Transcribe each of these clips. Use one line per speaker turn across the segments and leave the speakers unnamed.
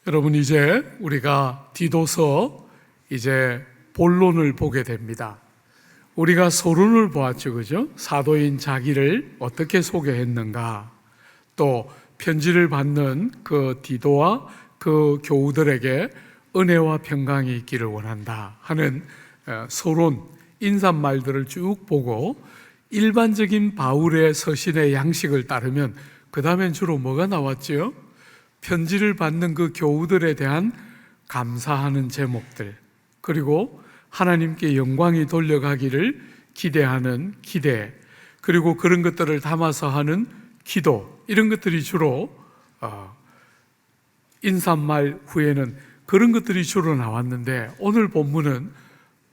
여러분, 이제 우리가 디도서 이제 본론을 보게 됩니다. 우리가 서론을 보았죠, 그죠? 사도인 자기를 어떻게 소개했는가, 또 편지를 받는 그 디도와 그 교우들에게 은혜와 평강이 있기를 원한다 하는 서론, 인사말들을 쭉 보고 일반적인 바울의 서신의 양식을 따르면 그 다음엔 주로 뭐가 나왔죠? 편지를 받는 그 교우들에 대한 감사하는 제목들, 그리고 하나님께 영광이 돌려가기를 기대하는 기대, 그리고 그런 것들을 담아서 하는 기도, 이런 것들이 주로 인사말 후에는 그런 것들이 주로 나왔는데, 오늘 본문은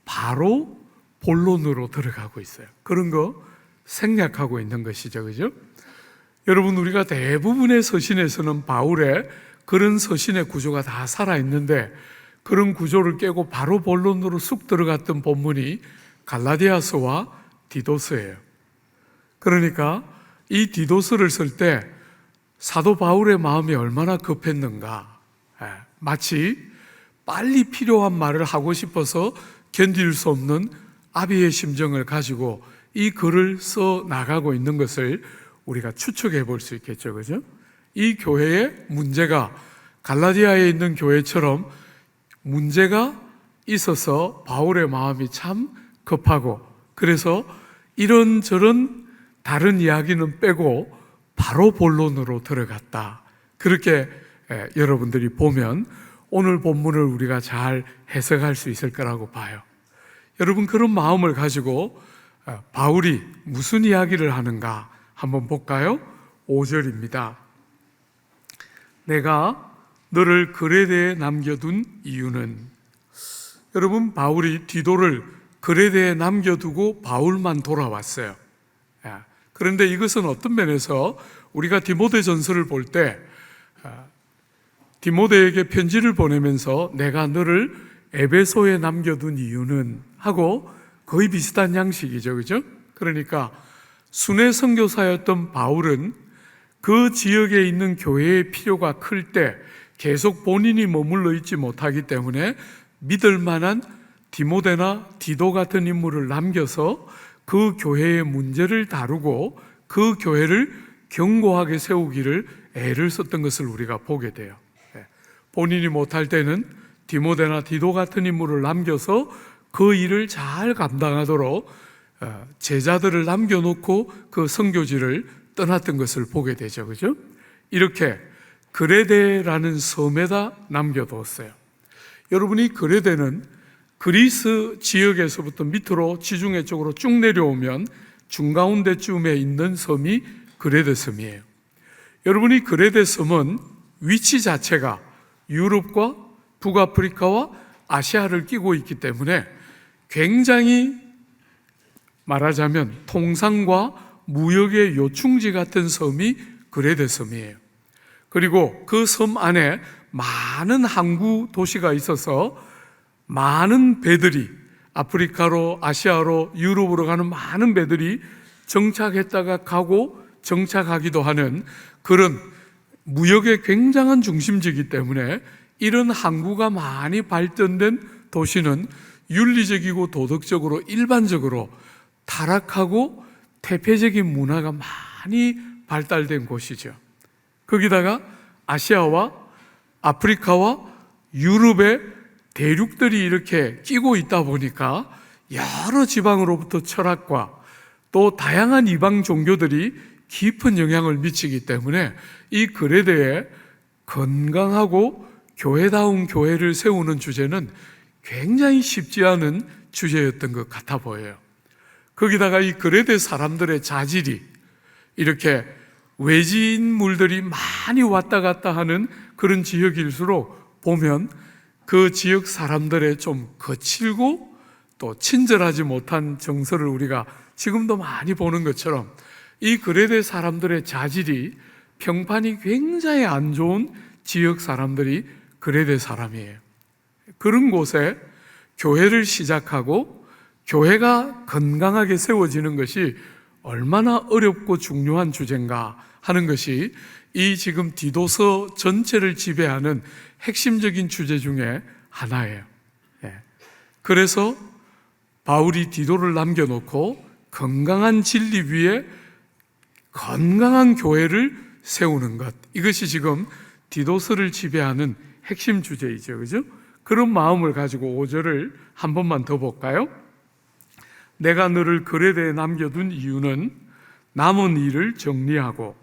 바로 본론으로 들어가고 있어요. 그런 거 생략하고 있는 것이죠, 그죠? 여러분, 우리가 대부분의 서신에서는 바울의 그런 서신의 구조가 다 살아있는데, 그런 구조를 깨고 바로 본론으로 쑥 들어갔던 본문이 갈라디아서와 디도서예요. 그러니까 이 디도서를 쓸 때 사도 바울의 마음이 얼마나 급했는가, 마치 빨리 필요한 말을 하고 싶어서 견딜 수 없는 아비의 심정을 가지고 이 글을 써 나가고 있는 것을 우리가 추측해 볼 수 있겠죠, 그죠? 이 교회의 문제가 갈라디아에 있는 교회처럼 문제가 있어서 바울의 마음이 참 급하고, 그래서 이런저런 다른 이야기는 빼고 바로 본론으로 들어갔다, 그렇게 여러분들이 보면 오늘 본문을 우리가 잘 해석할 수 있을 거라고 봐요. 여러분, 그런 마음을 가지고 바울이 무슨 이야기를 하는가 한번 볼까요? 5절입니다. 내가 너를 그레데에 남겨둔 이유는, 여러분, 바울이 디도를 그레데에 남겨두고 바울만 돌아왔어요. 그런데 이것은 어떤 면에서 우리가 디모데전서를 볼 때 디모데에게 편지를 보내면서 내가 너를 에베소에 남겨둔 이유는 하고 거의 비슷한 양식이죠, 그죠? 그러니까 순회 선교사였던 바울은 그 지역에 있는 교회의 필요가 클 때 계속 본인이 머물러 있지 못하기 때문에 믿을 만한 디모데나 디도 같은 인물을 남겨서 그 교회의 문제를 다루고 그 교회를 견고하게 세우기를 애를 썼던 것을 우리가 보게 돼요. 본인이 못할 때는 디모데나 디도 같은 인물을 남겨서 그 일을 잘 감당하도록 제자들을 남겨놓고 그 선교지를 떠났던 것을 보게 되죠, 그죠? 이렇게 그레데라는 섬에다 남겨뒀어요. 여러분이 그레데는 그리스 지역에서부터 밑으로 지중해 쪽으로 쭉 내려오면 중가운데쯤에 있는 섬이 그레데 섬이에요. 여러분이 그레데 섬은 위치 자체가 유럽과 북아프리카와 아시아를 끼고 있기 때문에 굉장히 말하자면 통상과 무역의 요충지 같은 섬이 그레데 섬이에요. 그리고 그 섬 안에 많은 항구 도시가 있어서 많은 배들이 아프리카로, 아시아로, 유럽으로 가는 많은 배들이 정착했다가 가고 정착하기도 하는 그런 무역의 굉장한 중심지이기 때문에 이런 항구가 많이 발전된 도시는 윤리적이고 도덕적으로 일반적으로 타락하고 퇴폐적인 문화가 많이 발달된 곳이죠. 거기다가 아시아와 아프리카와 유럽의 대륙들이 이렇게 끼고 있다 보니까 여러 지방으로부터 철학과 또 다양한 이방 종교들이 깊은 영향을 미치기 때문에 이 그레데에 건강하고 교회다운 교회를 세우는 주제는 굉장히 쉽지 않은 주제였던 것 같아 보여요. 거기다가 이 그레데 사람들의 자질이 이렇게 외지인물들이 많이 왔다 갔다 하는 그런 지역일수록 보면 그 지역 사람들의 좀 거칠고 또 친절하지 못한 정서를 우리가 지금도 많이 보는 것처럼 이 그레데 사람들의 자질이 평판이 굉장히 안 좋은 지역 사람들이 그레데 사람이에요. 그런 곳에 교회를 시작하고 교회가 건강하게 세워지는 것이 얼마나 어렵고 중요한 주제인가 하는 것이 이 지금 디도서 전체를 지배하는 핵심적인 주제 중에 하나예요. 그래서 바울이 디도를 남겨놓고 건강한 진리 위에 건강한 교회를 세우는 것, 이것이 지금 디도서를 지배하는 핵심 주제이죠. 그죠? 그런 마음을 가지고 5절을 한 번만 더 볼까요? 내가 너를 그레데에 남겨둔 이유는 남은 일을 정리하고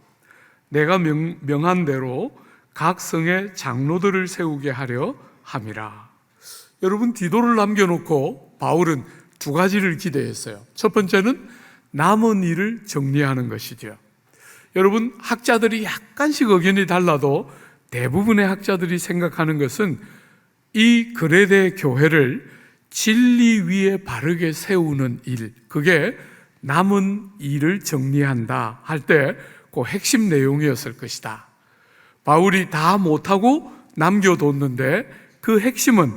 내가 명한 대로 각 성의 장로들을 세우게 하려 함이라. 여러분, 디도를 남겨놓고 바울은 두 가지를 기대했어요. 첫 번째는 남은 일을 정리하는 것이죠. 여러분, 학자들이 약간씩 의견이 달라도 대부분의 학자들이 생각하는 것은 이 그레데 교회를 진리 위에 바르게 세우는 일, 그게 남은 일을 정리한다 할 때 그 핵심 내용이었을 것이다. 바울이 다 못하고 남겨뒀는데 그 핵심은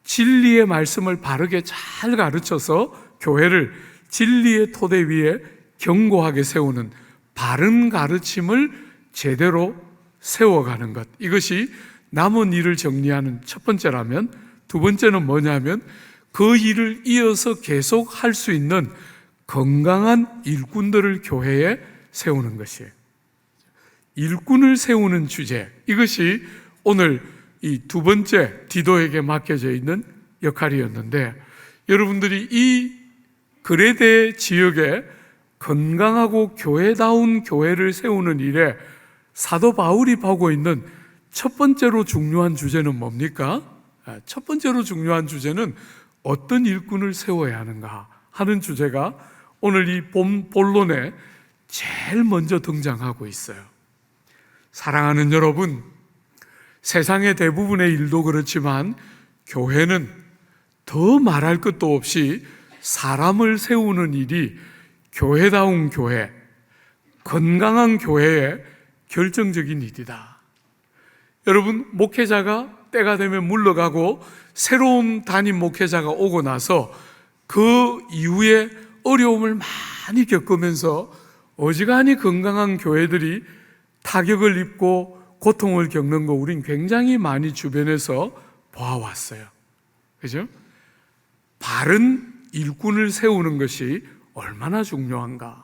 진리의 말씀을 바르게 잘 가르쳐서 교회를 진리의 토대 위에 견고하게 세우는 바른 가르침을 제대로 세워가는 것, 이것이 남은 일을 정리하는 첫 번째라면, 두 번째는 뭐냐면 그 일을 이어서 계속 할 수 있는 건강한 일꾼들을 교회에 세우는 것이에요. 일꾼을 세우는 주제, 이것이 오늘 이 두 번째 디도에게 맡겨져 있는 역할이었는데, 여러분들이 이 그레데 지역에 건강하고 교회다운 교회를 세우는 일에 사도 바울이 보고 있는 첫 번째로 중요한 주제는 뭡니까? 첫 번째로 중요한 주제는 어떤 일꾼을 세워야 하는가 하는 주제가 오늘 이 본론에 제일 먼저 등장하고 있어요. 사랑하는 여러분, 세상의 대부분의 일도 그렇지만 교회는 더 말할 것도 없이 사람을 세우는 일이 교회다운 교회, 건강한 교회의 결정적인 일이다. 여러분, 목회자가 때가 되면 물러가고 새로운 담임 목회자가 오고 나서 그 이후에 어려움을 많이 겪으면서 어지간히 건강한 교회들이 타격을 입고 고통을 겪는 거 우린 굉장히 많이 주변에서 봐왔어요. 그죠? 바른 일꾼을 세우는 것이 얼마나 중요한가.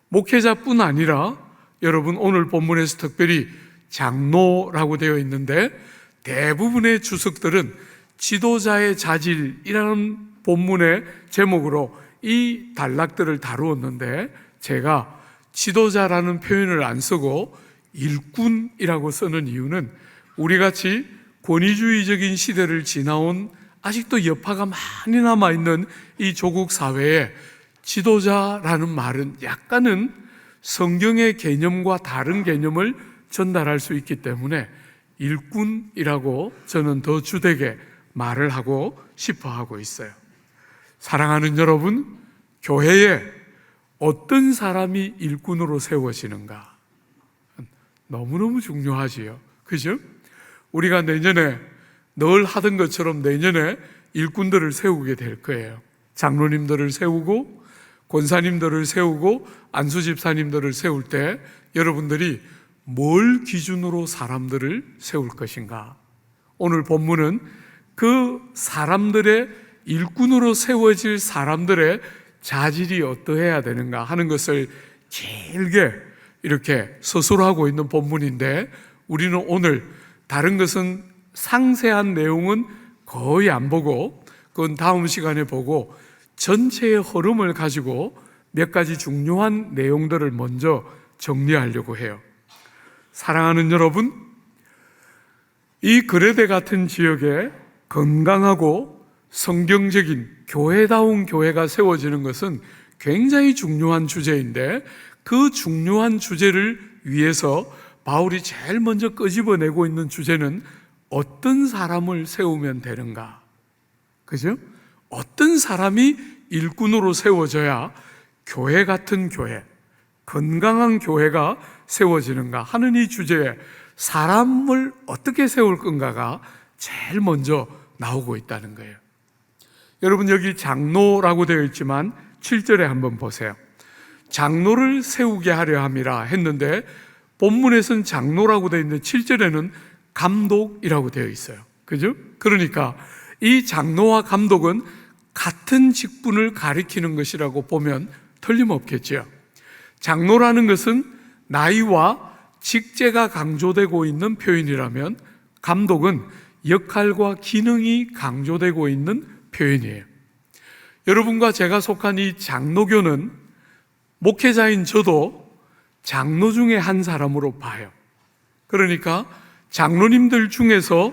목회자뿐 아니라 여러분, 오늘 본문에서 특별히 장로라고 되어 있는데 대부분의 주석들은 지도자의 자질이라는 본문의 제목으로 이 단락들을 다루었는데, 제가 지도자라는 표현을 안 쓰고 일꾼이라고 쓰는 이유는 우리같이 권위주의적인 시대를 지나온 아직도 여파가 많이 남아있는 이 조국 사회에 지도자라는 말은 약간은 성경의 개념과 다른 개념을 전달할 수 있기 때문에 일꾼이라고 저는 더 주되게 말을 하고 싶어 하고 있어요. 사랑하는 여러분, 교회에 어떤 사람이 일꾼으로 세워지는가 너무너무 중요하지요. 그죠? 우리가 내년에 늘 하던 것처럼 내년에 일꾼들을 세우게 될 거예요. 장로님들을 세우고 권사님들을 세우고 안수집사님들을 세울 때 여러분들이 뭘 기준으로 사람들을 세울 것인가? 오늘 본문은 그 사람들의 일꾼으로 세워질 사람들의 자질이 어떠해야 되는가 하는 것을 길게 이렇게 서술하고 있는 본문인데, 우리는 오늘 다른 것은 상세한 내용은 거의 안 보고 그건 다음 시간에 보고 전체의 흐름을 가지고 몇 가지 중요한 내용들을 먼저 정리하려고 해요. 사랑하는 여러분, 이 그레데 같은 지역에 건강하고 성경적인 교회다운 교회가 세워지는 것은 굉장히 중요한 주제인데, 그 중요한 주제를 위해서 바울이 제일 먼저 끄집어내고 있는 주제는 어떤 사람을 세우면 되는가? 그죠? 어떤 사람이 일꾼으로 세워져야 교회 같은 교회, 건강한 교회가 세워지는가 하는 이 주제에 사람을 어떻게 세울 건가가 제일 먼저 나오고 있다는 거예요. 여러분, 여기 장로라고 되어 있지만 7절에 한번 보세요. 장로를 세우게 하려 함이라 했는데 본문에서는 장로라고 되어 있는데 7절에는 감독이라고 되어 있어요. 그죠? 그러니까 이 장로와 감독은 같은 직분을 가리키는 것이라고 보면 틀림없겠죠. 장로라는 것은 나이와 직제가 강조되고 있는 표현이라면 감독은 역할과 기능이 강조되고 있는 표현이에요. 여러분과 제가 속한 이 장로교는 목회자인 저도 장로 중에 한 사람으로 봐요. 그러니까 장로님들 중에서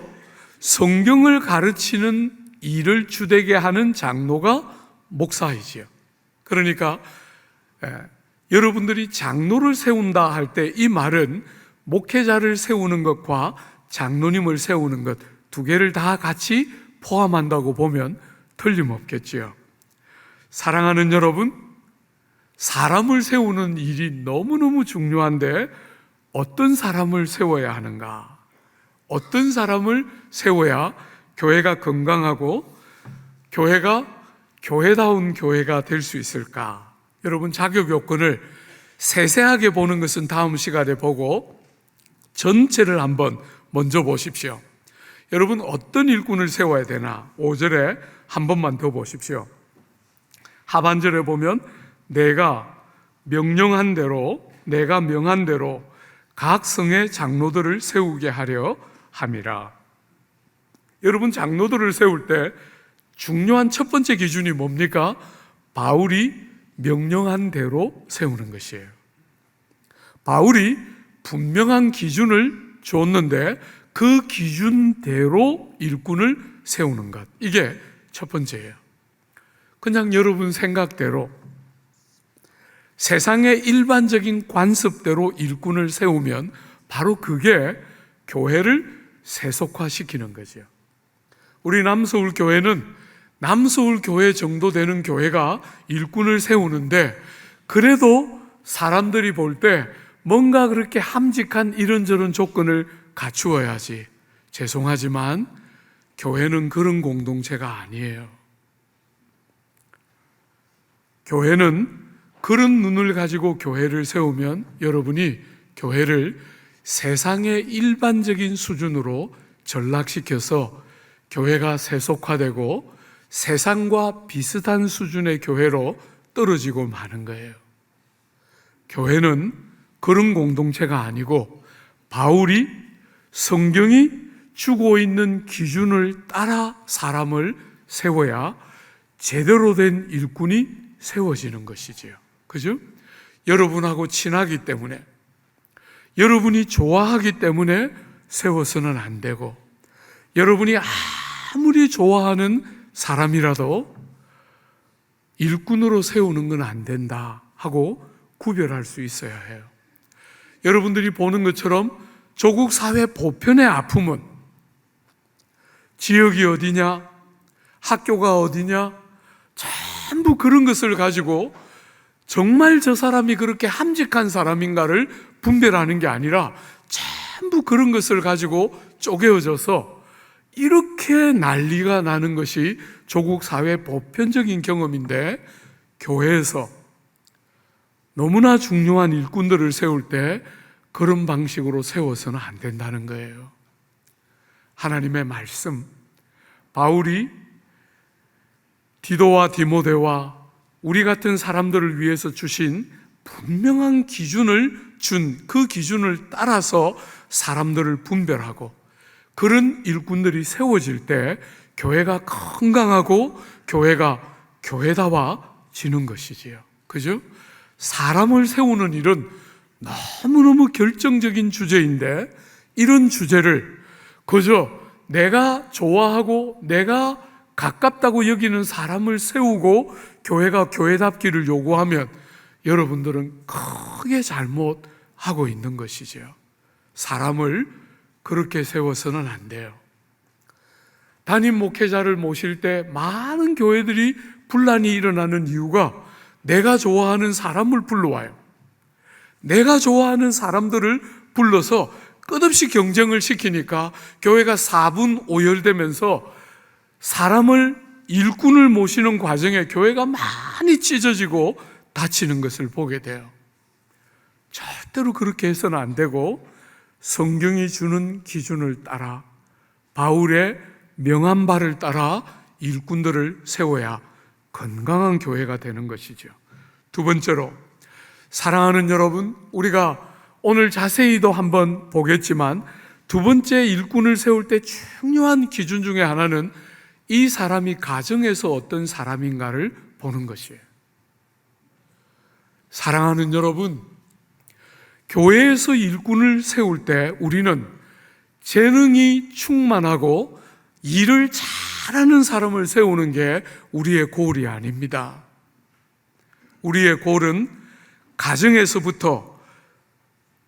성경을 가르치는 일을 주되게 하는 장로가 목사이지요. 그러니까 여러분들이 장로를 세운다 할 때 이 말은 목회자를 세우는 것과 장로님을 세우는 것 두 개를 다 같이 포함한다고 보면 틀림없겠지요. 사랑하는 여러분, 사람을 세우는 일이 너무너무 중요한데 어떤 사람을 세워야 하는가? 어떤 사람을 세워야 교회가 건강하고 교회가 교회다운 교회가 될 수 있을까? 여러분, 자격 요건을 세세하게 보는 것은 다음 시간에 보고 전체를 한번 먼저 보십시오. 여러분, 어떤 일꾼을 세워야 되나? 5절에 한 번만 더 보십시오. 하반절에 보면 내가 명한 대로 각 성의 장로들을 세우게 하려 함이라. 여러분, 장로들을 세울 때 중요한 첫 번째 기준이 뭡니까? 바울이 명령한 대로 세우는 것이에요. 바울이 분명한 기준을 줬는데 그 기준대로 일꾼을 세우는 것, 이게 첫 번째예요. 그냥 여러분 생각대로 세상의 일반적인 관습대로 일꾼을 세우면 바로 그게 교회를 세속화시키는 거죠. 우리 남서울 교회는 남서울 교회 정도 되는 교회가 일꾼을 세우는데 그래도 사람들이 볼 때 뭔가 그렇게 함직한 이런저런 조건을 갖추어야지. 죄송하지만 교회는 그런 공동체가 아니에요. 교회는 그런 눈을 가지고 교회를 세우면 여러분이 교회를 세상의 일반적인 수준으로 전락시켜서 교회가 세속화되고 세상과 비슷한 수준의 교회로 떨어지고 마는 거예요. 교회는 그런 공동체가 아니고 바울이 성경이 주고 있는 기준을 따라 사람을 세워야 제대로 된 일꾼이 세워지는 것이지요. 그죠? 여러분하고 친하기 때문에, 여러분이 좋아하기 때문에 세워서는 안 되고, 여러분이 아무리 좋아하는 사람이라도 일꾼으로 세우는 건 안 된다 하고 구별할 수 있어야 해요. 여러분들이 보는 것처럼 조국 사회 보편의 아픔은 지역이 어디냐, 학교가 어디냐, 전부 그런 것을 가지고 정말 저 사람이 그렇게 함직한 사람인가를 분별하는 게 아니라 전부 그런 것을 가지고 쪼개어져서 이렇게 난리가 나는 것이 조국 사회 보편적인 경험인데, 교회에서 너무나 중요한 일꾼들을 세울 때 그런 방식으로 세워서는 안 된다는 거예요. 하나님의 말씀, 바울이 디도와 디모데와 우리 같은 사람들을 위해서 주신 분명한 기준을 준 그 기준을 따라서 사람들을 분별하고 그런 일꾼들이 세워질 때 교회가 건강하고 교회가 교회다워지는 것이지요. 그죠? 사람을 세우는 일은 너무너무 결정적인 주제인데 이런 주제를 그저 내가 좋아하고 내가 가깝다고 여기는 사람을 세우고 교회가 교회답기를 요구하면 여러분들은 크게 잘못하고 있는 것이죠. 사람을 그렇게 세워서는 안 돼요. 담임 목회자를 모실 때 많은 교회들이 분란이 일어나는 이유가 내가 좋아하는 사람을 불러와요. 내가 좋아하는 사람들을 불러서 끝없이 경쟁을 시키니까 교회가 4분 오열되면서 사람을 일꾼을 모시는 과정에 교회가 많이 찢어지고 다치는 것을 보게 돼요. 절대로 그렇게 해서는 안 되고 성경이 주는 기준을 따라 바울의 명한 바를 따라 일꾼들을 세워야 건강한 교회가 되는 것이죠. 두 번째로, 사랑하는 여러분, 우리가 오늘 자세히도 한번 보겠지만 두 번째 일꾼을 세울 때 중요한 기준 중에 하나는 이 사람이 가정에서 어떤 사람인가를 보는 것이에요. 사랑하는 여러분, 교회에서 일꾼을 세울 때 우리는 재능이 충만하고 일을 잘하는 사람을 세우는 게 우리의 골이 아닙니다. 우리의 골은 가정에서부터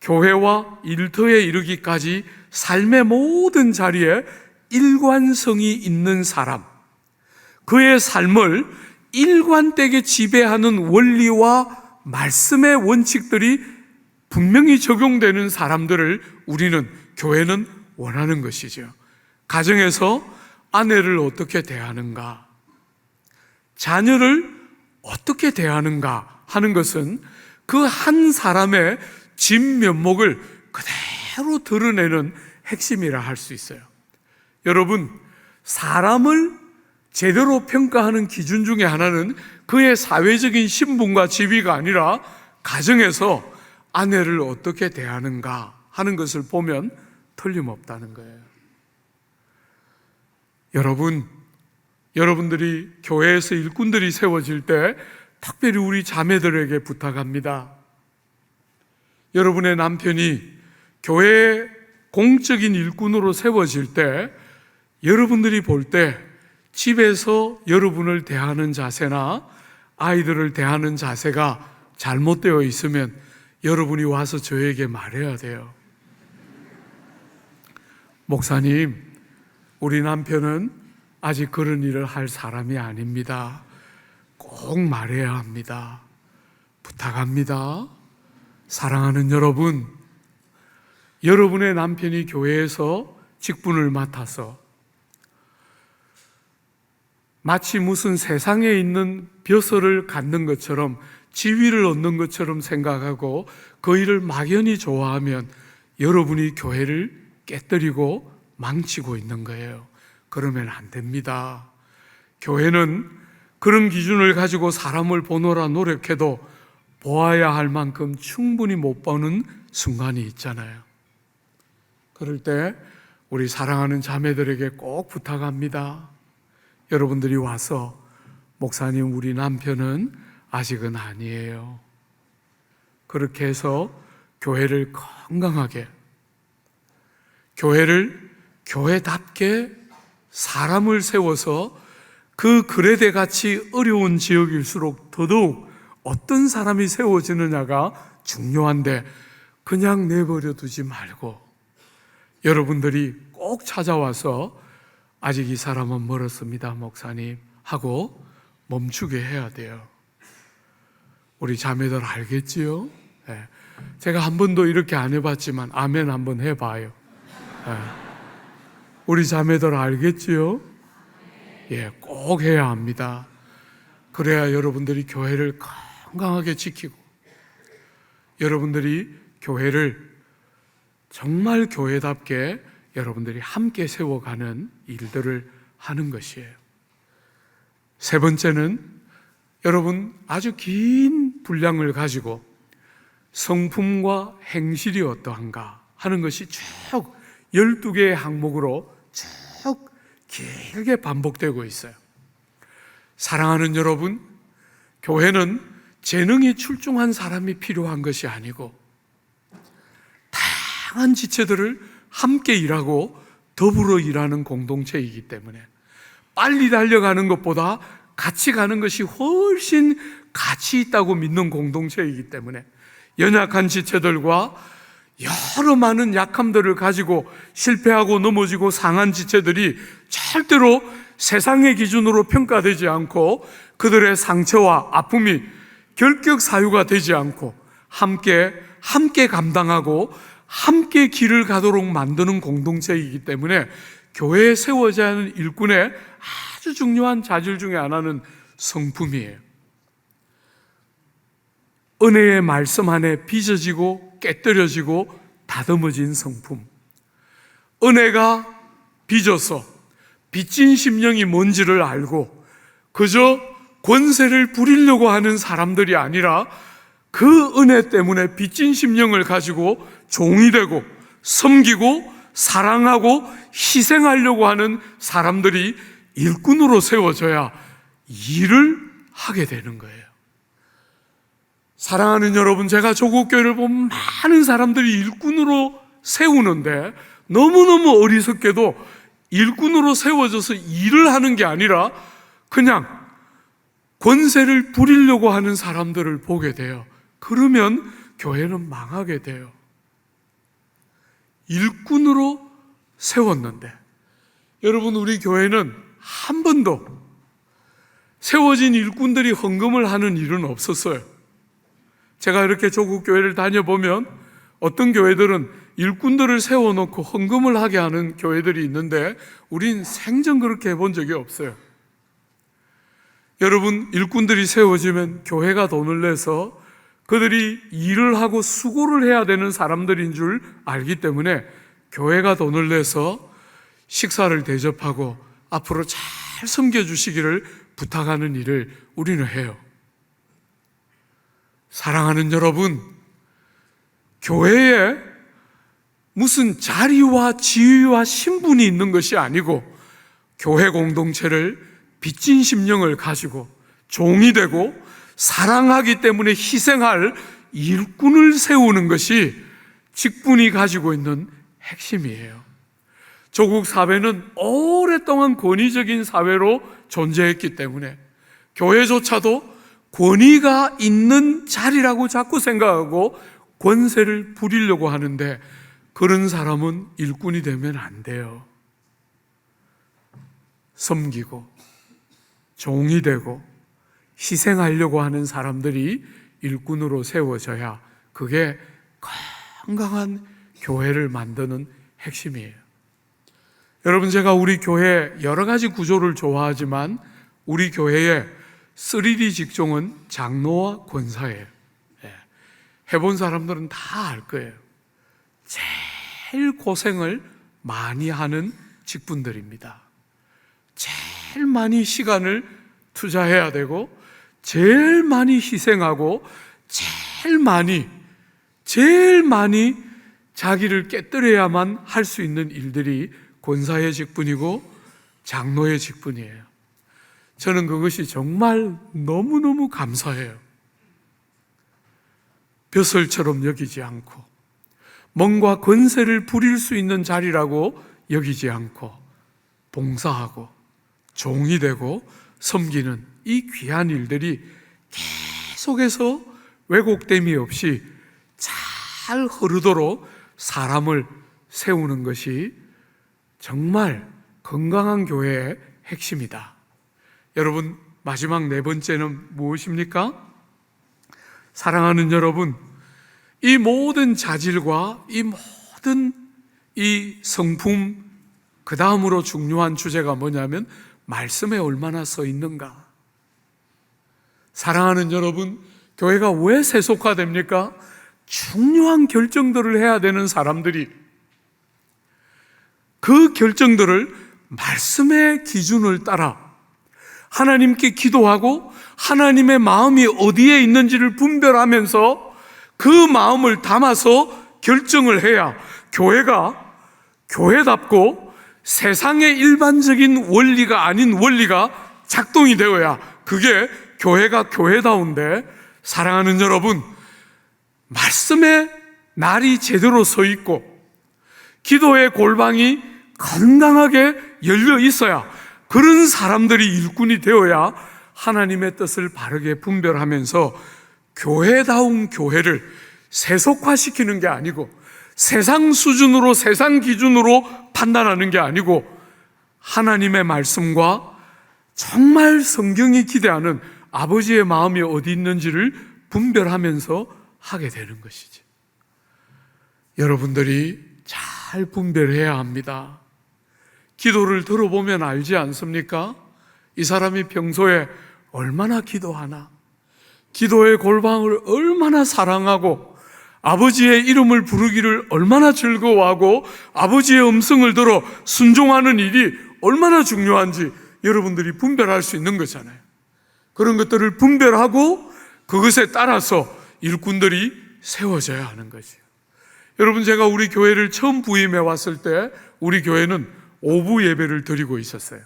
교회와 일터에 이르기까지 삶의 모든 자리에 일관성이 있는 사람, 그의 삶을 일관되게 지배하는 원리와 말씀의 원칙들이 분명히 적용되는 사람들을 우리는, 교회는 원하는 것이죠. 가정에서 아내를 어떻게 대하는가, 자녀를 어떻게 대하는가 하는 것은 그 한 사람의 진면목을 그대로 드러내는 핵심이라 할 수 있어요. 여러분, 사람을 제대로 평가하는 기준 중에 하나는 그의 사회적인 신분과 지위가 아니라 가정에서 아내를 어떻게 대하는가 하는 것을 보면 틀림없다는 거예요. 여러분들이 교회에서 일꾼들이 세워질 때 특별히 우리 자매들에게 부탁합니다. 여러분의 남편이 교회의 공적인 일꾼으로 세워질 때 여러분들이 볼 때 집에서 여러분을 대하는 자세나 아이들을 대하는 자세가 잘못되어 있으면 여러분이 와서 저에게 말해야 돼요. 목사님, 우리 남편은 아직 그런 일을 할 사람이 아닙니다. 꼭 말해야 합니다. 부탁합니다. 사랑하는 여러분, 여러분의 남편이 교회에서 직분을 맡아서 마치 무슨 세상에 있는 벼슬을 갖는 것처럼, 지위를 얻는 것처럼 생각하고 그 일을 막연히 좋아하면 여러분이 교회를 깨뜨리고 망치고 있는 거예요. 그러면 안 됩니다. 교회는 그런 기준을 가지고 사람을 보노라 노력해도 보아야 할 만큼 충분히 못 보는 순간이 있잖아요. 그럴 때 우리 사랑하는 자매들에게 꼭 부탁합니다. 여러분들이 와서, 목사님, 우리 남편은 아직은 아니에요. 그렇게 해서 교회를 건강하게, 교회를 교회답게 사람을 세워서 그 그레데 같이 어려운 지역일수록 더더욱 어떤 사람이 세워지느냐가 중요한데 그냥 내버려 두지 말고 여러분들이 꼭 찾아와서 아직 이 사람은 멀었습니다, 목사님 하고 멈추게 해야 돼요. 우리 자매들 알겠지요? 네. 제가 한 번도 이렇게 안 해봤지만 아멘 한번 해봐요. 네. 우리 자매들 알겠지요? 예, 꼭 해야 합니다. 그래야 여러분들이 교회를 건강하게 지키고 여러분들이 교회를 정말 교회답게 여러분들이 함께 세워가는 일들을 하는 것이에요. 세 번째는 여러분, 아주 긴 분량을 가지고 성품과 행실이 어떠한가 하는 것이 쭉 12개의 항목으로 쭉 길게 반복되고 있어요. 사랑하는 여러분, 교회는 재능이 출중한 사람이 필요한 것이 아니고 다양한 지체들을 함께 일하고 더불어 일하는 공동체이기 때문에 빨리 달려가는 것보다 같이 가는 것이 훨씬 가치 있다고 믿는 공동체이기 때문에 연약한 지체들과 여러 많은 약함들을 가지고 실패하고 넘어지고 상한 지체들이 절대로 세상의 기준으로 평가되지 않고 그들의 상처와 아픔이 결격 사유가 되지 않고 함께 감당하고 함께 길을 가도록 만드는 공동체이기 때문에 교회에 세워져야 하는 일꾼의 아주 중요한 자질 중에 하나는 성품이에요. 은혜의 말씀 안에 빚어지고 깨뜨려지고 다듬어진 성품, 은혜가 빚어서 빚진 심령이 뭔지를 알고 그저 권세를 부리려고 하는 사람들이 아니라 그 은혜 때문에 빚진 심령을 가지고 종이 되고 섬기고 사랑하고 희생하려고 하는 사람들이 일꾼으로 세워져야 일을 하게 되는 거예요. 사랑하는 여러분, 제가 조국교회를 보면 많은 사람들이 일꾼으로 세우는데 너무너무 어리석게도 일꾼으로 세워져서 일을 하는 게 아니라 그냥 권세를 부리려고 하는 사람들을 보게 돼요. 그러면 교회는 망하게 돼요. 일꾼으로 세웠는데, 여러분, 우리 교회는 한 번도 세워진 일꾼들이 헌금을 하는 일은 없었어요. 제가 이렇게 조국 교회를 다녀보면 어떤 교회들은 일꾼들을 세워놓고 헌금을 하게 하는 교회들이 있는데 우린 생전 그렇게 해본 적이 없어요. 여러분, 일꾼들이 세워지면 교회가 돈을 내서 그들이 일을 하고 수고를 해야 되는 사람들인 줄 알기 때문에 교회가 돈을 내서 식사를 대접하고 앞으로 잘 섬겨주시기를 부탁하는 일을 우리는 해요. 사랑하는 여러분, 교회에 무슨 자리와 지위와 신분이 있는 것이 아니고 교회 공동체를 빚진 심령을 가지고 종이 되고 사랑하기 때문에 희생할 일꾼을 세우는 것이 직분이 가지고 있는 핵심이에요. 조국 사회는 오랫동안 권위적인 사회로 존재했기 때문에 교회조차도 권위가 있는 자리라고 자꾸 생각하고 권세를 부리려고 하는데 그런 사람은 일꾼이 되면 안 돼요. 섬기고 종이 되고 희생하려고 하는 사람들이 일꾼으로 세워져야 그게 건강한 교회를 만드는 핵심이에요. 여러분, 제가 우리 교회 여러 가지 구조를 좋아하지만 우리 교회의 3D 직종은 장로와 권사예요. 해본 사람들은 다 알 거예요. 제일 고생을 많이 하는 직분들입니다. 제일 많이 시간을 투자해야 되고 제일 많이 희생하고 제일 많이 자기를 깨뜨려야만 할 수 있는 일들이 권사의 직분이고 장로의 직분이에요. 저는 그것이 정말 너무너무 감사해요. 벼슬처럼 여기지 않고 뭔가 권세를 부릴 수 있는 자리라고 여기지 않고 봉사하고 종이 되고 섬기는 이 귀한 일들이 계속해서 왜곡됨이 없이 잘 흐르도록 사람을 세우는 것이 정말 건강한 교회의 핵심이다. 여러분, 마지막 네 번째는 무엇입니까? 사랑하는 여러분, 이 모든 자질과 이 모든 이 성품, 그 다음으로 중요한 주제가 뭐냐면 말씀에 얼마나 써 있는가. 사랑하는 여러분, 교회가 왜 세속화됩니까? 중요한 결정들을 해야 되는 사람들이 그 결정들을 말씀의 기준을 따라 하나님께 기도하고 하나님의 마음이 어디에 있는지를 분별하면서 그 마음을 담아서 결정을 해야 교회가 교회답고 세상의 일반적인 원리가 아닌 원리가 작동이 되어야 그게 교회가 교회다운데, 사랑하는 여러분, 말씀의 날이 제대로 서 있고 기도의 골방이 건강하게 열려 있어야 그런 사람들이 일꾼이 되어야 하나님의 뜻을 바르게 분별하면서 교회다운 교회를 세속화시키는 게 아니고 세상 수준으로 세상 기준으로 판단하는 게 아니고 하나님의 말씀과 정말 성경이 기대하는 아버지의 마음이 어디 있는지를 분별하면서 하게 되는 것이지. 여러분들이 잘 분별해야 합니다. 기도를 들어보면 알지 않습니까? 이 사람이 평소에 얼마나 기도하나, 기도의 골방을 얼마나 사랑하고 아버지의 이름을 부르기를 얼마나 즐거워하고 아버지의 음성을 들어 순종하는 일이 얼마나 중요한지 여러분들이 분별할 수 있는 거잖아요. 그런 것들을 분별하고 그것에 따라서 일꾼들이 세워져야 하는 거죠. 여러분, 제가 우리 교회를 처음 부임해 왔을 때 우리 교회는 오부 예배를 드리고 있었어요.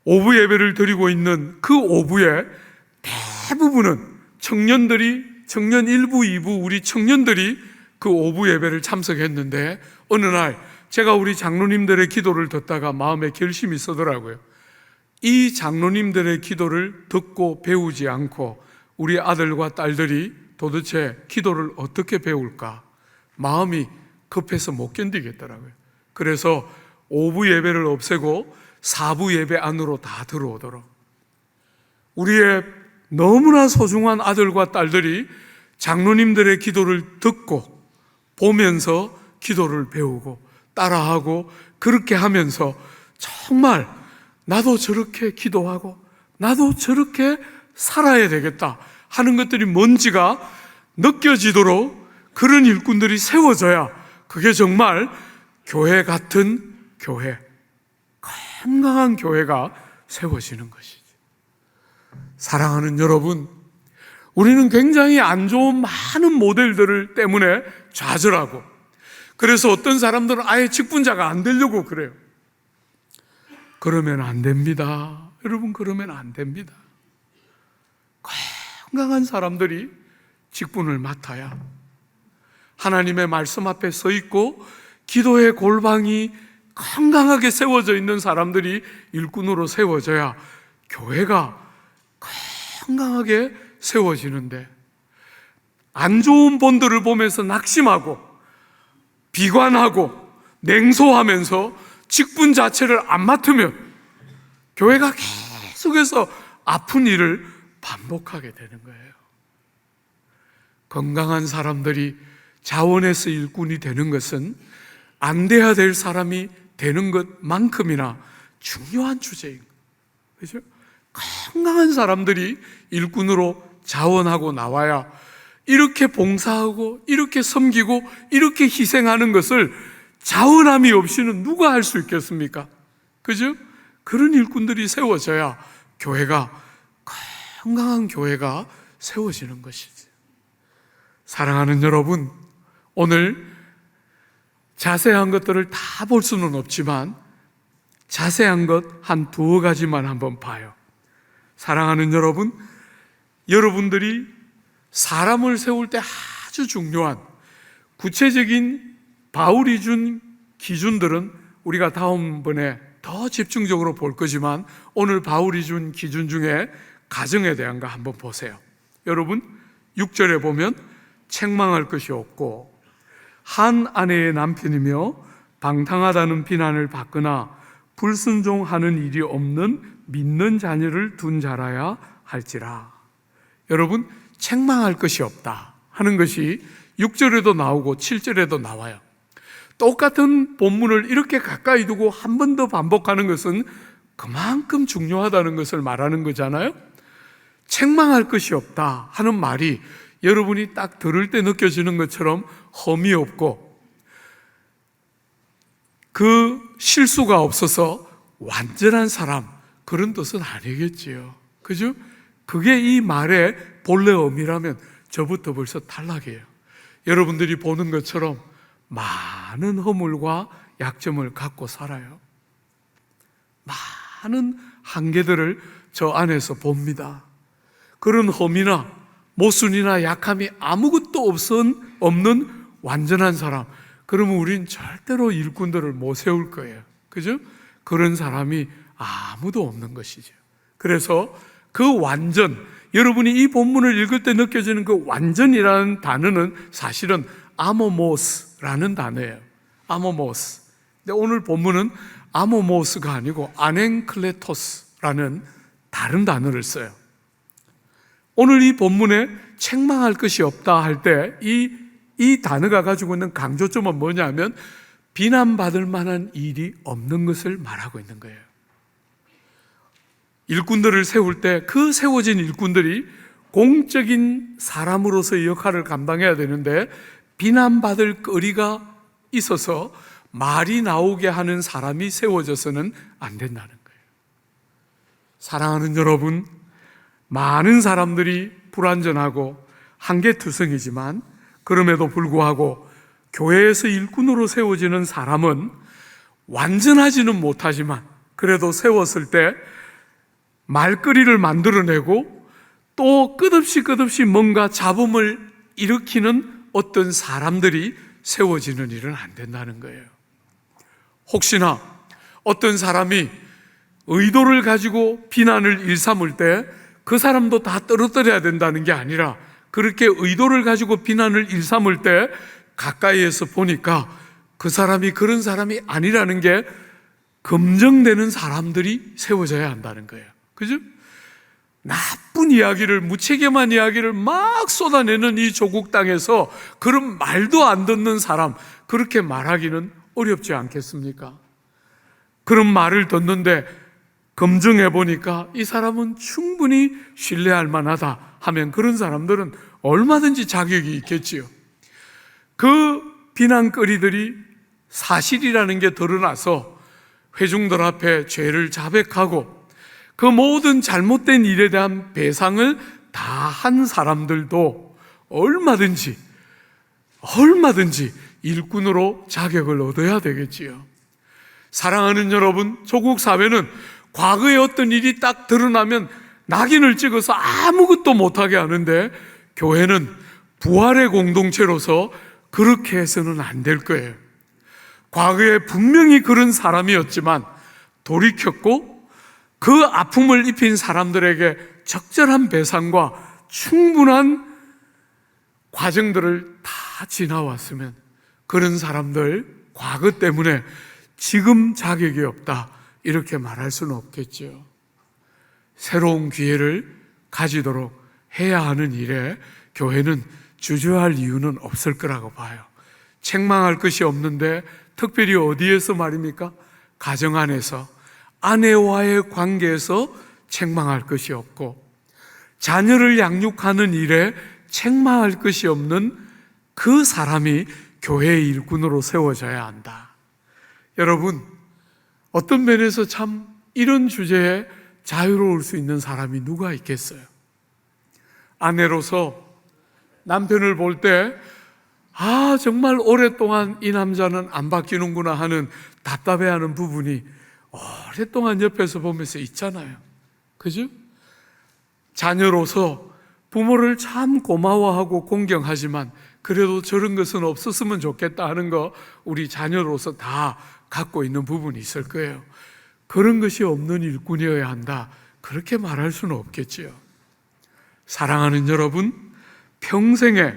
오부 예배를 드리고 있는 그 오부에 대부분은 청년들이, 청년 1부, 2부 우리 청년들이 그 오부 예배를 참석했는데 어느 날 제가 우리 장로님들의 기도를 듣다가 마음에 결심이 서더라고요. 이 장로님들의 기도를 듣고 배우지 않고 우리 아들과 딸들이 도대체 기도를 어떻게 배울까? 마음이 급해서 못 견디겠더라고요. 그래서 오부 예배를 없애고 4부 예배 안으로 다 들어오도록 우리의 너무나 소중한 아들과 딸들이 장로님들의 기도를 듣고 보면서 기도를 배우고 따라하고 그렇게 하면서 정말 나도 저렇게 기도하고 나도 저렇게 살아야 되겠다 하는 것들이 뭔지가 느껴지도록 그런 일꾼들이 세워져야 그게 정말 교회 같은 교회, 건강한 교회가 세워지는 것이지. 사랑하는 여러분, 우리는 굉장히 안 좋은 많은 모델들 때문에 좌절하고 그래서 어떤 사람들은 아예 직분자가 안 되려고 그래요. 그러면 안 됩니다. 여러분, 그러면 안 됩니다. 건강한 사람들이 직분을 맡아야 하나님의 말씀 앞에 서 있고 기도의 골방이 건강하게 세워져 있는 사람들이 일꾼으로 세워져야 교회가 건강하게 세워지는데 안 좋은 본들을 보면서 낙심하고 비관하고 냉소하면서 직분 자체를 안 맡으면 교회가 계속해서 아픈 일을 반복하게 되는 거예요. 건강한 사람들이 자원해서 일꾼이 되는 것은 안 돼야 될 사람이 되는 것만큼이나 중요한 주제인 거예요. 그렇죠? 건강한 사람들이 일꾼으로 자원하고 나와야 이렇게 봉사하고 이렇게 섬기고 이렇게 희생하는 것을 자원함이 없이는 누가 할 수 있겠습니까? 그죠? 그런 일꾼들이 세워져야 교회가 건강한 교회가 세워지는 것이지. 사랑하는 여러분, 오늘 자세한 것들을 다 볼 수는 없지만 자세한 것 한 두어 가지만 한번 봐요. 사랑하는 여러분, 여러분들이 사람을 세울 때 아주 중요한 구체적인 바울이 준 기준들은 우리가 다음번에 더 집중적으로 볼 거지만 오늘 바울이 준 기준 중에 가정에 대한 거 한번 보세요. 여러분, 6절에 보면 책망할 것이 없고 한 아내의 남편이며 방탕하다는 비난을 받거나 불순종하는 일이 없는 믿는 자녀를 둔 자라야 할지라. 여러분, 책망할 것이 없다 하는 것이 6절에도 나오고 7절에도 나와요. 똑같은 본문을 이렇게 가까이 두고 한 번 더 반복하는 것은 그만큼 중요하다는 것을 말하는 거잖아요. 책망할 것이 없다 하는 말이 여러분이 딱 들을 때 느껴지는 것처럼 험이 없고 그 실수가 없어서 완전한 사람, 그런 뜻은 아니겠지요. 그죠? 그게 이 말의 본래 의미라면 저부터 벌써 탈락이에요. 여러분들이 보는 것처럼 많은 허물과 약점을 갖고 살아요. 많은 한계들을 저 안에서 봅니다. 그런 험이나 모순이나 약함이 아무것도 없는 완전한 사람, 그러면 우린 절대로 일꾼들을 못 세울 거예요. 그죠? 그런 사람이 아무도 없는 것이죠. 그래서 그 완전, 여러분이 이 본문을 읽을 때 느껴지는 그 완전이라는 단어는 사실은 아모모스라는 단어예요. 아모모스. 근데 오늘 본문은 아모모스가 아니고 아넨클레토스라는 다른 단어를 써요. 오늘 이 본문에 책망할 것이 없다 할 때 이 단어가 가지고 있는 강조점은 뭐냐면 비난받을 만한 일이 없는 것을 말하고 있는 거예요. 일꾼들을 세울 때 그 세워진 일꾼들이 공적인 사람으로서의 역할을 감당해야 되는데 비난받을 거리가 있어서 말이 나오게 하는 사람이 세워져서는 안 된다는 거예요. 사랑하는 여러분, 많은 사람들이 불완전하고 한계투성이지만 그럼에도 불구하고 교회에서 일꾼으로 세워지는 사람은 완전하지는 못하지만 그래도 세웠을 때 말거리를 만들어내고 또 끝없이 뭔가 잡음을 일으키는 어떤 사람들이 세워지는 일은 안 된다는 거예요. 혹시나 어떤 사람이 의도를 가지고 비난을 일삼을 때 그 사람도 다 떨어뜨려야 된다는 게 아니라 그렇게 의도를 가지고 비난을 일삼을 때 가까이에서 보니까 그 사람이 그런 사람이 아니라는 게 검증되는 사람들이 세워져야 한다는 거예요. 그죠? 나쁜 이야기를, 무책임한 이야기를 막 쏟아내는 이 조국 땅에서 그런 말도 안 듣는 사람, 그렇게 말하기는 어렵지 않겠습니까? 그런 말을 듣는데 검증해 보니까 이 사람은 충분히 신뢰할 만하다 하면 그런 사람들은 얼마든지 자격이 있겠지요. 그 비난거리들이 사실이라는 게 드러나서 회중들 앞에 죄를 자백하고 그 모든 잘못된 일에 대한 배상을 다 한 사람들도 얼마든지 일꾼으로 자격을 얻어야 되겠지요. 사랑하는 여러분, 조국 사회는 과거에 어떤 일이 딱 드러나면 낙인을 찍어서 아무것도 못하게 하는데 교회는 부활의 공동체로서 그렇게 해서는 안 될 거예요. 과거에 분명히 그런 사람이었지만 돌이켰고 그 아픔을 입힌 사람들에게 적절한 배상과 충분한 과정들을 다 지나왔으면 그런 사람들 과거 때문에 지금 자격이 없다 이렇게 말할 수는 없겠죠. 새로운 기회를 가지도록 해야 하는 일에 교회는 주저할 이유는 없을 거라고 봐요. 책망할 것이 없는데 특별히 어디에서 말입니까? 가정 안에서 아내와의 관계에서 책망할 것이 없고 자녀를 양육하는 일에 책망할 것이 없는 그 사람이 교회의 일꾼으로 세워져야 한다. 여러분, 어떤 면에서 참 이런 주제에 자유로울 수 있는 사람이 누가 있겠어요? 아내로서 남편을 볼 때 정말 오랫동안 이 남자는 안 바뀌는구나 하는 답답해하는 부분이 오랫동안 옆에서 보면서 있잖아요. 그죠? 자녀로서 부모를 참 고마워하고 공경하지만 그래도 저런 것은 없었으면 좋겠다 하는 거 우리 자녀로서 다 갖고 있는 부분이 있을 거예요. 그런 것이 없는 일꾼이어야 한다, 그렇게 말할 수는 없겠지요. 사랑하는 여러분, 평생에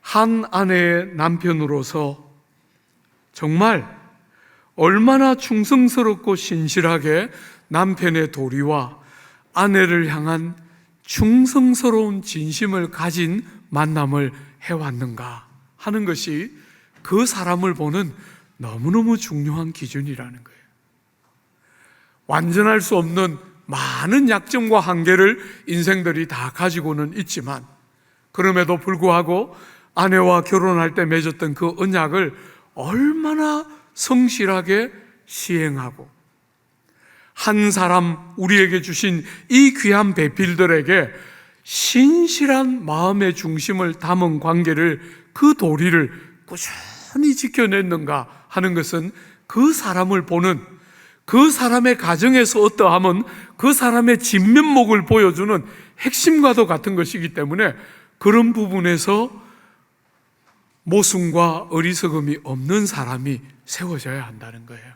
한 아내의 남편으로서 정말 얼마나 충성스럽고 신실하게 남편의 도리와 아내를 향한 충성스러운 진심을 가진 만남을 해왔는가 하는 것이 그 사람을 보는 너무너무 중요한 기준이라는 거예요. 완전할 수 없는 많은 약점과 한계를 인생들이 다 가지고는 있지만 그럼에도 불구하고 아내와 결혼할 때 맺었던 그 언약을 얼마나 성실하게 시행하고 한 사람 우리에게 주신 이 귀한 배필들에게 신실한 마음의 중심을 담은 관계를, 그 도리를 꾸준히 지켜냈는가 하는 것은 그 사람을 보는, 그 사람의 가정에서 어떠하면 그 사람의 진면목을 보여주는 핵심과도 같은 것이기 때문에 그런 부분에서 모순과 어리석음이 없는 사람이 세워져야 한다는 거예요.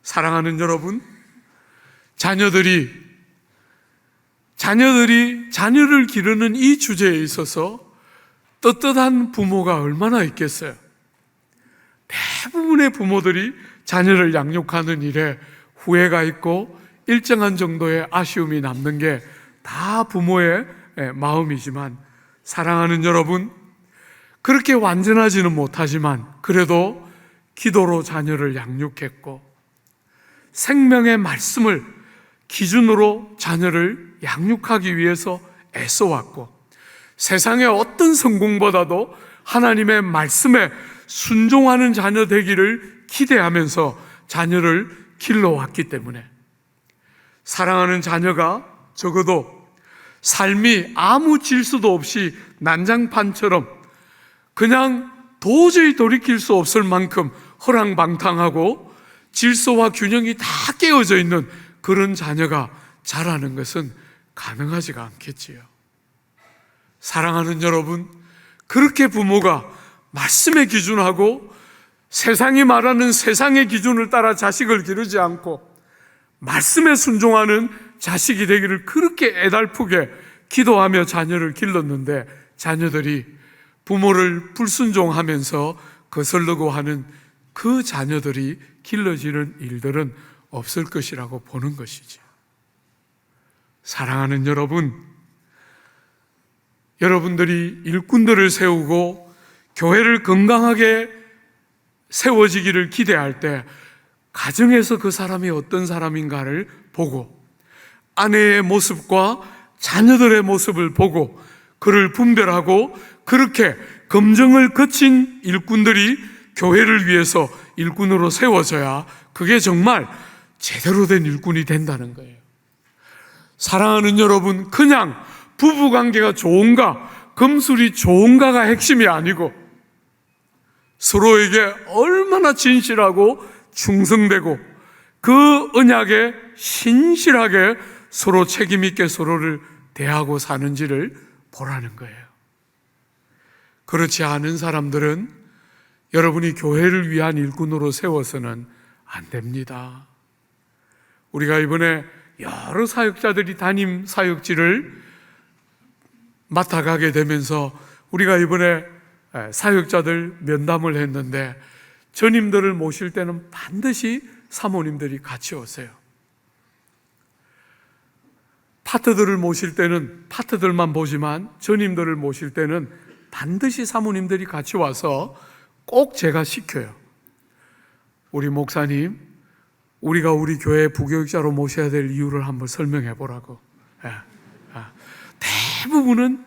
사랑하는 여러분, 자녀들이 자녀를 기르는 이 주제에 있어서 떳떳한 부모가 얼마나 있겠어요? 대부분의 부모들이 자녀를 양육하는 일에 후회가 있고 일정한 정도의 아쉬움이 남는 게 다 부모의 마음이지만, 사랑하는 여러분, 그렇게 완전하지는 못하지만 그래도 기도로 자녀를 양육했고 생명의 말씀을 기준으로 자녀를 양육하기 위해서 애써왔고, 세상의 어떤 성공보다도 하나님의 말씀에 순종하는 자녀 되기를 기대하면서 자녀를 길러왔기 때문에, 사랑하는 자녀가 적어도 삶이 아무 질서도 없이 난장판처럼 그냥 도저히 돌이킬 수 없을 만큼 허랑방탕하고 질서와 균형이 다 깨어져 있는 그런 자녀가 자라는 것은 가능하지가 않겠지요. 사랑하는 여러분, 그렇게 부모가 말씀의 기준하고 세상이 말하는 세상의 기준을 따라 자식을 기르지 않고 말씀에 순종하는 자식이 되기를 그렇게 애달프게 기도하며 자녀를 길렀는데, 자녀들이 부모를 불순종하면서 거슬르고 하는 그 자녀들이 길러지는 일들은 없을 것이라고 보는 것이죠. 사랑하는 여러분, 여러분들이 일꾼들을 세우고 교회를 건강하게 세워지기를 기대할 때 가정에서 그 사람이 어떤 사람인가를 보고 아내의 모습과 자녀들의 모습을 보고 그를 분별하고 그렇게 검증을 거친 일꾼들이 교회를 위해서 일꾼으로 세워져야 그게 정말 제대로 된 일꾼이 된다는 거예요. 사랑하는 여러분, 그냥 부부관계가 좋은가, 금술이 좋은가가 핵심이 아니고 서로에게 얼마나 진실하고 충성되고 그 언약에 신실하게 서로 책임있게 서로를 대하고 사는지를 보라는 거예요. 그렇지 않은 사람들은 여러분이 교회를 위한 일꾼으로 세워서는 안 됩니다. 우리가 이번에 여러 사역자들이 담임 사역지를 맡아가게 되면서 우리가 이번에 사역자들 면담을 했는데, 전임들을 모실 때는 반드시 사모님들이 같이 오세요. 파트들을 모실 때는 파트들만 보지만 전임들을 모실 때는 반드시 사모님들이 같이 와서 꼭 제가 시켜요. 우리 목사님, 우리가 우리 교회 부교육자로 모셔야 될 이유를 한번 설명해 보라고. 대부분은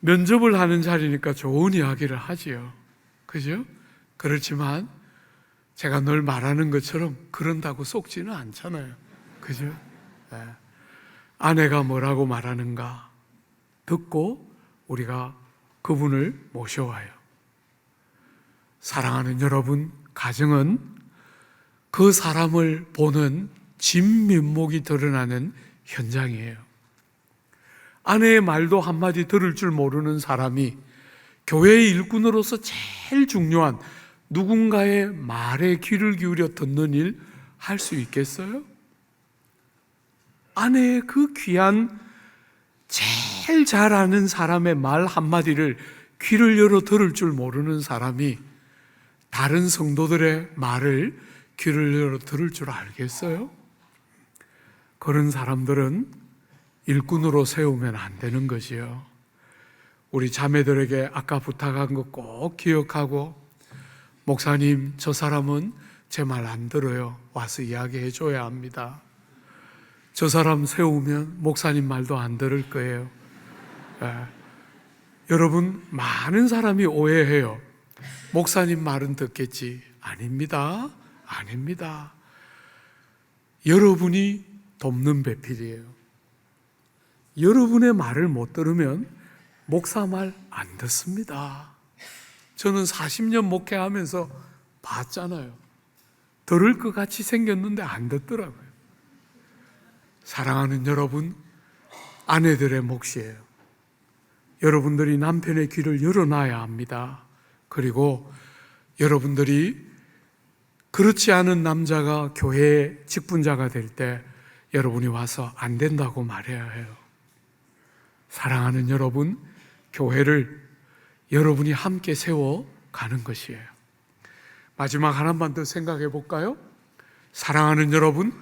면접을 하는 자리니까 좋은 이야기를 하지요. 그죠? 그렇지만 제가 늘 말하는 것처럼 그런다고 속지는 않잖아요. 그죠? 아내가 뭐라고 말하는가 듣고 우리가 그분을 모셔와요. 사랑하는 여러분, 가정은 그 사람을 보는 진면목이 드러나는 현장이에요. 아내의 말도 한마디 들을 줄 모르는 사람이 교회의 일꾼으로서 제일 중요한 누군가의 말에 귀를 기울여 듣는 일 할 수 있겠어요? 아내의 그 귀한 제일 잘 아는 사람의 말 한마디를 귀를 열어 들을 줄 모르는 사람이 다른 성도들의 말을 귀를 열어 들을 줄 알겠어요? 그런 사람들은 일꾼으로 세우면 안 되는 것이요. 우리 자매들에게 아까 부탁한 거 꼭 기억하고, 목사님, 저 사람은 제 말 안 들어요. 와서 이야기해 줘야 합니다. 저 사람 세우면 목사님 말도 안 들을 거예요. 여러분, 많은 사람이 오해해요. 목사님 말은 듣겠지. 아닙니다. 아닙니다. 여러분이 돕는 배필이에요. 여러분의 말을 못 들으면 목사 말 안 듣습니다. 저는 40년 목회하면서 봤잖아요. 들을 것 같이 생겼는데 안 듣더라고요. 사랑하는 여러분, 아내들의 몫이에요. 여러분들이 남편의 귀를 열어놔야 합니다. 그리고 여러분들이 그렇지 않은 남자가 교회의 직분자가 될 때 여러분이 와서 안 된다고 말해야 해요. 사랑하는 여러분, 교회를 여러분이 함께 세워가는 것이에요. 마지막 하나만 더 생각해 볼까요? 사랑하는 여러분,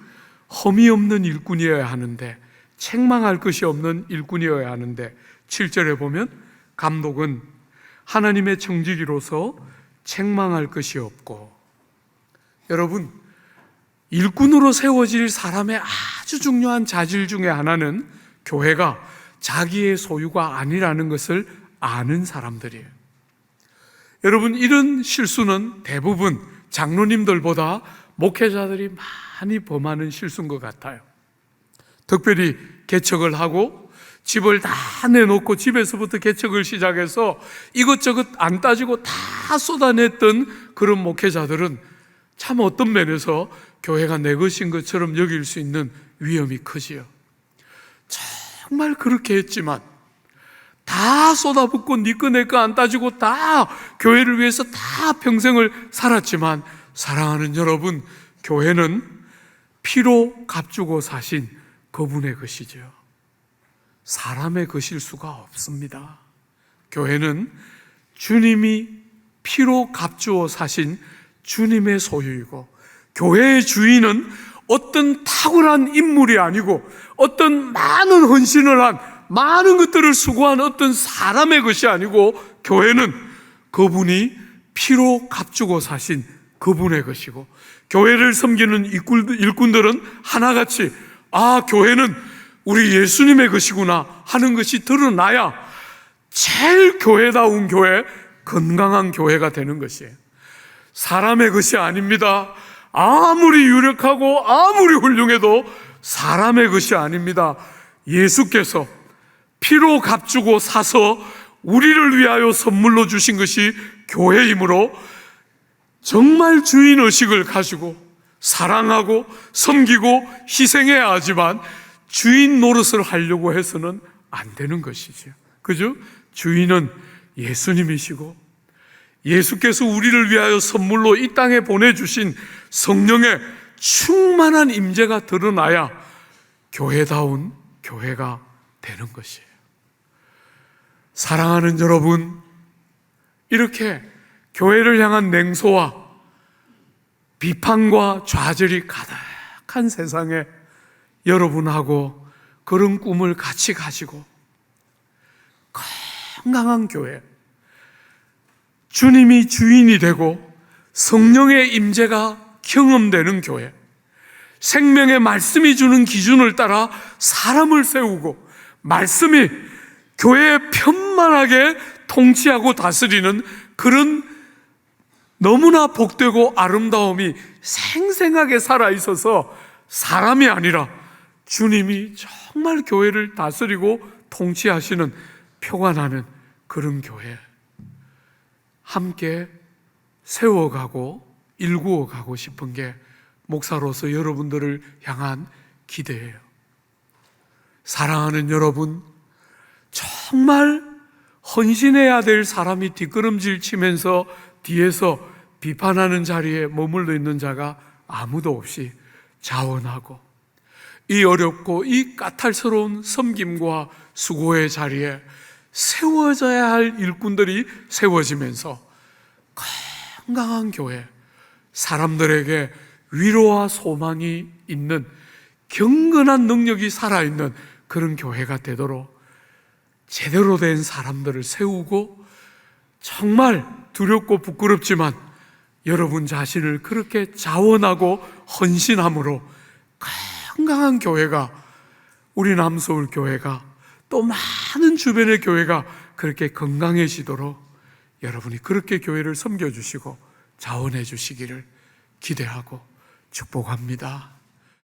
험이 없는 일꾼이어야 하는데, 책망할 것이 없는 일꾼이어야 하는데, 7절에 보면 감독은 하나님의 청지기로서 책망할 것이 없고, 여러분, 일꾼으로 세워질 사람의 아주 중요한 자질 중에 하나는 교회가 자기의 소유가 아니라는 것을 아는 사람들이에요. 여러분, 이런 실수는 대부분 장로님들보다 목회자들이 많이 범하는 실수인 것 같아요. 특별히 개척을 하고 집을 다 내놓고 집에서부터 개척을 시작해서 이것저것 안 따지고 다 쏟아냈던 그런 목회자들은 참 어떤 면에서 교회가 내 것인 것처럼 여길 수 있는 위험이 크지요. 정말 그렇게 했지만 다 쏟아붓고 니 거 내 거 안 따지고 다 교회를 위해서 다 평생을 살았지만, 사랑하는 여러분, 교회는 피로 값주고 사신 그분의 것이죠. 사람의 것일 수가 없습니다. 교회는 주님이 피로 값주어 사신 주님의 소유이고, 교회의 주인은 어떤 탁월한 인물이 아니고 어떤 많은 헌신을 한, 많은 것들을 수고한 어떤 사람의 것이 아니고, 교회는 그분이 피로 값주고 사신 그분의 것이고, 교회를 섬기는 일꾼들은 하나같이 교회는 우리 예수님의 것이구나 하는 것이 드러나야 제일 교회다운 교회, 건강한 교회가 되는 것이에요. 사람의 것이 아닙니다. 아무리 유력하고 아무리 훌륭해도 사람의 것이 아닙니다. 예수께서 피로 값주고 사서 우리를 위하여 선물로 주신 것이 교회이므로, 정말 주인의식을 가지고 사랑하고 섬기고 희생해야 하지만 주인 노릇을 하려고 해서는 안 되는 것이죠. 그죠? 주인은 예수님이시고, 예수께서 우리를 위하여 선물로 이 땅에 보내주신 성령의 충만한 임재가 드러나야 교회다운 교회가 되는 것이에요. 사랑하는 여러분, 이렇게 교회를 향한 냉소와 비판과 좌절이 가득한 세상에 여러분하고 그런 꿈을 같이 가지고 건강한 교회, 주님이 주인이 되고 성령의 임재가 경험되는 교회, 생명의 말씀이 주는 기준을 따라 사람을 세우고 말씀이 교회에 편만하게 통치하고 다스리는 그런 너무나 복되고 아름다움이 생생하게 살아있어서 사람이 아니라 주님이 정말 교회를 다스리고 통치하시는 표가 나는 그런 교회, 함께 세워가고 일구어가고 싶은 게 목사로서 여러분들을 향한 기대예요. 사랑하는 여러분, 정말 헌신해야 될 사람이 뒷걸음질 치면서 뒤에서 비판하는 자리에 머물러 있는 자가 아무도 없이 자원하고 이 어렵고 이 까탈스러운 섬김과 수고의 자리에 세워져야 할 일꾼들이 세워지면서 건강한 교회, 사람들에게 위로와 소망이 있는 경건한 능력이 살아있는 그런 교회가 되도록 제대로 된 사람들을 세우고, 정말 두렵고 부끄럽지만 여러분 자신을 그렇게 자원하고 헌신함으로 건강한 교회가, 우리 남서울 교회가, 또 많은 주변의 교회가 그렇게 건강해지도록 여러분이 그렇게 교회를 섬겨주시고 자원해 주시기를 기대하고 축복합니다.